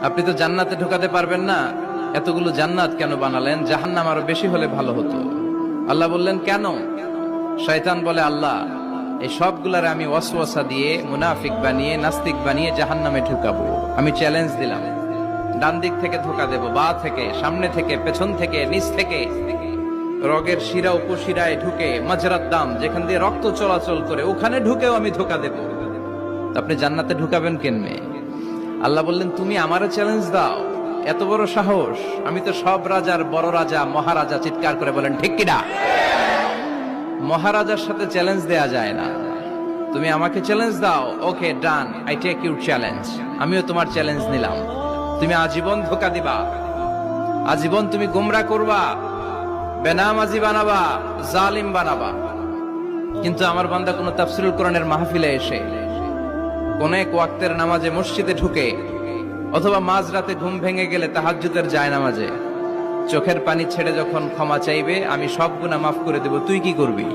আপনি তো জান্নাতে ঢোকাতে পারবেন না, এতগুলো জান্নাত কেন বানালেন? জাহান্নাম আরো বেশি হলে ভালো হতো। আল্লাহ বললেন কেন? শয়তান বলে, আল্লাহ এই সবগুলারে আমি ওয়াসওয়াসা দিয়ে মুনাফিক বানিয়ে নাস্তিক বানিয়ে জাহান্নামে ঢুকাবো। আমি চ্যালেঞ্জ দিলাম, ডান দিক থেকে ধোকা দেব, বা থেকে, সামনে থেকে, পেছন থেকে, নিচ থেকে, রগের শিরা উপশিরায় ঢুকে, মাজরাত দাম যেখান দিয়ে রক্ত চলাচল করে ওখানে ঢুকেও আমি ধোকা দেব। আপনি জান্নাতে ঢুকাবেন কেমনে? আল্লাহ বললেন তুমি আমারে চ্যালেঞ্জ দাও, এত বড় সাহস? আমি তো সব রাজার বড় রাজা, মহারাজা। চিৎকার করে বলেন ঠিক কিনা? মহারাজার সাথে চ্যালেঞ্জ দেয়া যায় না। তুমি আমাকে চ্যালেঞ্জ দাও, ওকে ডান, আই টেক ইউর চ্যালেঞ্জ। আমিও তোমার চ্যালেঞ্জ নিলাম। তুমি আজীবন ধোকা দিবা, আজীবন তুমি গুমরা করবা, বেনামাজি বানাবা, জালিম বানাবা। কিন্তু আমার বান্দা কোন তাফসীরুল কোরআনের মাহফিলে এসে, কোন এক ওয়াক্তের নামাজে মসজিদে ঢুকে, অথবা মাঝরাতে ঘুম ভেঙে গেলে তাহাজ্জুদের জায়নামাজে চোখের পানি ছেড়ে যখন ক্ষমা চাইবে, আমি সব গুনাহ মাফ করে দেব, তুই কি করবি?